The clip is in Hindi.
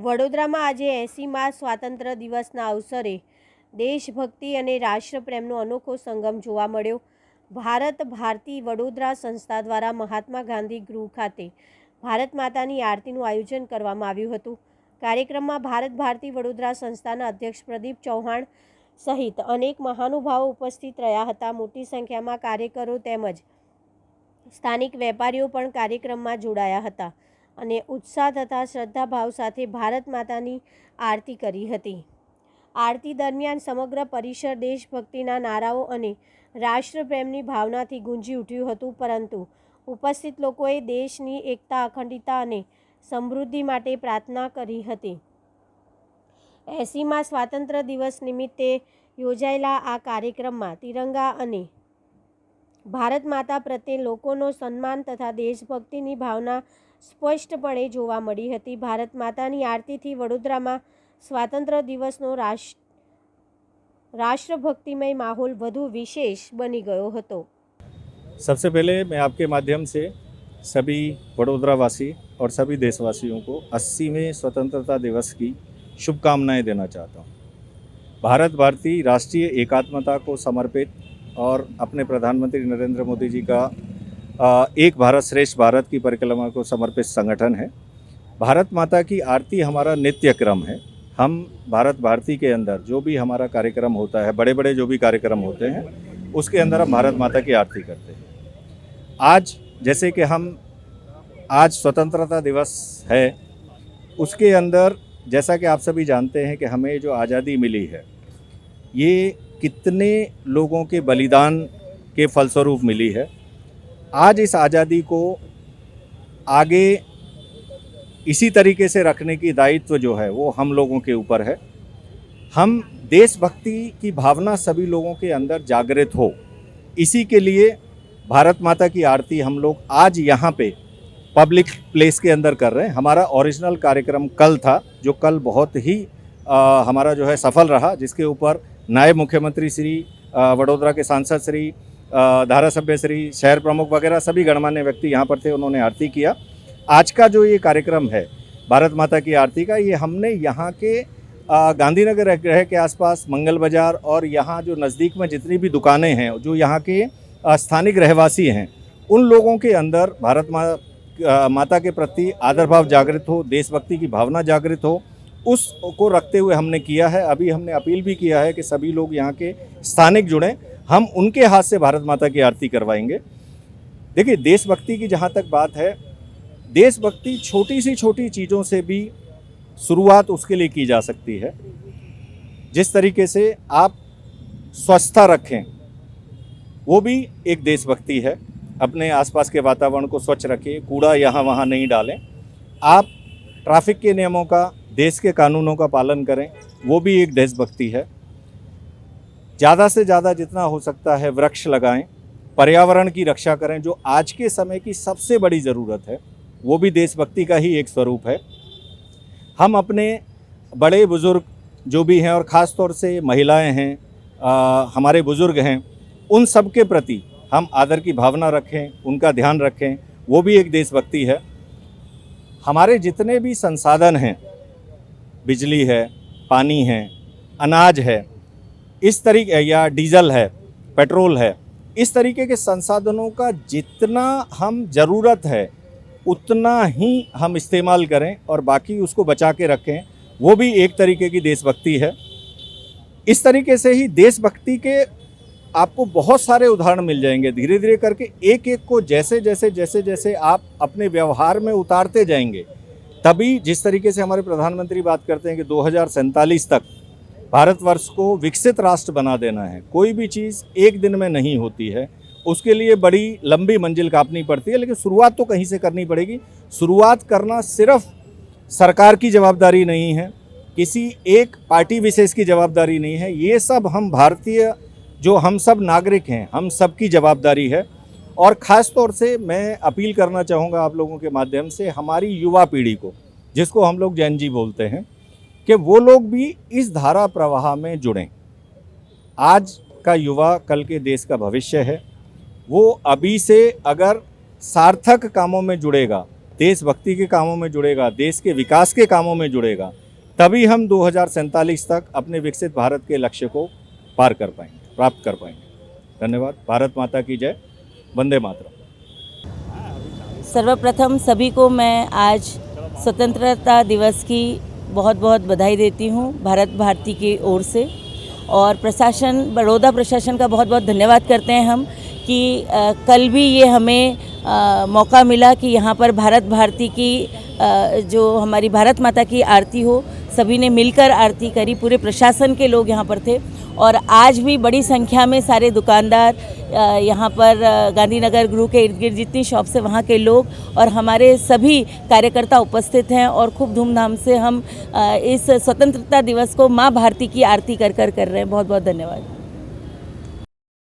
વડોદરામાં આજે 80મા સ્વાતંત્ર્ય દિવસના અવસરે દેશભક્તિ અને રાષ્ટ્રપ્રેમનો અનોખો સંગમ જોવા મળ્યો। ભારત ભારતી વડોદરા સંસ્થા દ્વારા મહાત્મા ગાંધી ગૃહ ખાતે ભારત માતાની આરતીનું આયોજન કરવામાં આવ્યું હતું। કાર્યક્રમમાં ભારત ભારતી વડોદરા સંસ્થાના અધ્યક્ષ પ્રદીપ ચૌહાણ સહિત અનેક મહાનુભાવો ઉપસ્થિત રહ્યા હતા। મોટી સંખ્યામાં કાર્યકરો તેમજ સ્થાનિક વેપારીઓ પણ કાર્યક્રમમાં જોડાયા હતા અને उत्साह तथा श्रद्धा भाव साथे भारत मातानी आरती करी हती। आरती दरमियान समग्र परिसर देशभक्तिना नाराओ अने राष्ट्रप्रेमनी भावनाथी गूंजी उठ्युं हतुं, परंतु उपस्थित लोकोए देशनी एकता, अखंडिता अने समृद्धि माटे प्रार्थना करी हती। 80मा स्वातंत्र्य दिवस निमित्ते योजायेला आ कार्यक्रममां तिरंगा अने भारत माता प्रत्ये लोकोनो सन्मान तथा देशभक्तिनी भावना स्पष्टपणे जोवा मળી હતી। भारत मातानी आरतीथी वडोदरामां स्वातंत्र्य दिवसनो राष्ट्रभक्तिमय माहौल વધુ विशेष बनी गयो હતો। सबसे पहले मैं आपके माध्यम से सभी वडोदरावासी और सभी देशवासियों को 80वें स्वतंत्रता दिवस की शुभकामनाएं देना चाहता हूं। भारत भारती राष्ट्रीय एकात्मता को समर्पित और अपने प्रधानमंत्री नरेंद्र मोदी जी का एक भारत श्रेष्ठ भारत की परिक्रमा को समर्पित संगठन है। भारत माता की आरती हमारा नित्य क्रम है। हम भारत भारती के अंदर जो भी हमारा कार्यक्रम होता है, बड़े बड़े जो भी कार्यक्रम होते हैं, उसके अंदर हम भारत माता की आरती करते हैं। आज जैसे कि हम आज स्वतंत्रता दिवस है, उसके अंदर जैसा कि आप सभी जानते हैं कि हमें जो आज़ादी मिली है, ये कितने लोगों के बलिदान के फलस्वरूप मिली है। आज इस आज़ादी को आगे इसी तरीके से रखने की दायित्व जो है वो हम लोगों के ऊपर है। हम देशभक्ति की भावना सभी लोगों के अंदर जागृत हो, इसी के लिए भारत माता की आरती हम लोग आज यहाँ पे पब्लिक प्लेस के अंदर कर रहे हैं। हमारा ओरिजिनल कार्यक्रम कल था, जो कल बहुत ही हमारा जो है सफल रहा, जिसके ऊपर नायब मुख्यमंत्री श्री, वडोदरा के सांसद श्री, धारासभ्य श्री, शहर प्रमुख वगैरह सभी गणमान्य व्यक्ति यहाँ पर थे, उन्होंने आरती किया। आज का जो ये कार्यक्रम है भारत माता की आरती का, ये हमने यहाँ के गांधीनगर ग्रह के आसपास मंगल बाज़ार और यहाँ जो नज़दीक में जितनी भी दुकानें हैं, जो यहाँ के स्थानिक रहवासी हैं, उन लोगों के अंदर भारत माता के प्रति आदर भाव जागृत हो, देशभक्ति की भावना जागृत हो, उसको रखते हुए हमने किया है। अभी हमने अपील भी किया है कि सभी लोग यहाँ के स्थानिक जुड़ें, हम उनके हाथ से भारत माता की आरती करवाएंगे। देखिए, देशभक्ति की जहाँ तक बात है, देशभक्ति छोटी सी छोटी चीज़ों से भी शुरुआत उसके लिए की जा सकती है। जिस तरीके से आप स्वच्छता रखें, वो भी एक देशभक्ति है। अपने आसपास के वातावरण को स्वच्छ रखें, कूड़ा यहाँ वहाँ नहीं डालें। आप ट्रैफिक के नियमों का, देश के कानूनों का पालन करें, वो भी एक देशभक्ति है। ज़्यादा से ज़्यादा जितना हो सकता है वृक्ष लगाएं, पर्यावरण की रक्षा करें, जो आज के समय की सबसे बड़ी ज़रूरत है, वो भी देशभक्ति का ही एक स्वरूप है। हम अपने बड़े बुज़ुर्ग जो भी हैं, और ख़ास तौर से महिलाएं हैं, हमारे बुज़ुर्ग हैं, उन सब के प्रति हम आदर की भावना रखें, उनका ध्यान रखें, वो भी एक देशभक्ति है। हमारे जितने भी संसाधन हैं, बिजली है, पानी है, अनाज है, इस तरीके, या डीजल है, पेट्रोल है, इस तरीके के संसाधनों का जितना हम ज़रूरत है उतना ही हम इस्तेमाल करें और बाकी उसको बचा के रखें, वो भी एक तरीके की देशभक्ति है। इस तरीके से ही देशभक्ति के आपको बहुत सारे उदाहरण मिल जाएंगे। धीरे धीरे करके एक एक को जैसे जैसे जैसे जैसे आप अपने व्यवहार में उतारते जाएंगे, तभी जिस तरीके से हमारे प्रधानमंत्री बात करते हैं कि 2047 तक भारतवर्ष को विकसित राष्ट्र बना देना है। कोई भी चीज़ एक दिन में नहीं होती है, उसके लिए बड़ी लंबी मंजिल काटनी पड़ती है, लेकिन शुरुआत तो कहीं से करनी पड़ेगी। शुरुआत करना सिर्फ सरकार की जवाबदारी नहीं है, किसी एक पार्टी विशेष की जवाबदारी नहीं है, ये सब हम भारतीय जो हम सब नागरिक हैं, हम सब की जवाबदारी है। और ख़ास तौर से मैं अपील करना चाहूँगा आप लोगों के माध्यम से हमारी युवा पीढ़ी को, जिसको हम लोग जेन जी बोलते हैं, कि वो लोग भी इस धारा प्रवाह में जुड़ें। आज का युवा कल के देश का भविष्य है। वो अभी से अगर सार्थक कामों में जुड़ेगा देशभक्ति के कामों में जुड़ेगा, देश के विकास के कामों में जुड़ेगा, तभी हम 2047 तक अपने विकसित भारत के लक्ष्य को पार कर पाएंगे, प्राप्त कर पाएंगे। धन्यवाद। भारत माता की जय। वंदे मातरम। सर्वप्रथम सभी को मैं आज स्वतंत्रता दिवस की बहुत बहुत बधाई देती हूँ भारत भारती की ओर से, और प्रशासन, बड़ौदा प्रशासन का बहुत बहुत धन्यवाद करते हैं हम कि कल भी ये हमें मौका मिला कि यहाँ पर भारत भारती की जो हमारी भारत माता की आरती हो, सभी ने मिलकर आरती करी, पूरे प्रशासन के लोग यहाँ पर थे। और आज भी बड़ी संख्या में सारे दुकानदार यहाँ पर गांधीनगर गृह के इर्द गिर्द जितनी शॉप्स है वहाँ के लोग और हमारे सभी कार्यकर्ता उपस्थित हैं, और खूब धूमधाम से हम इस स्वतंत्रता दिवस को माँ भारती की आरती कर रहे हैं। बहुत बहुत धन्यवाद।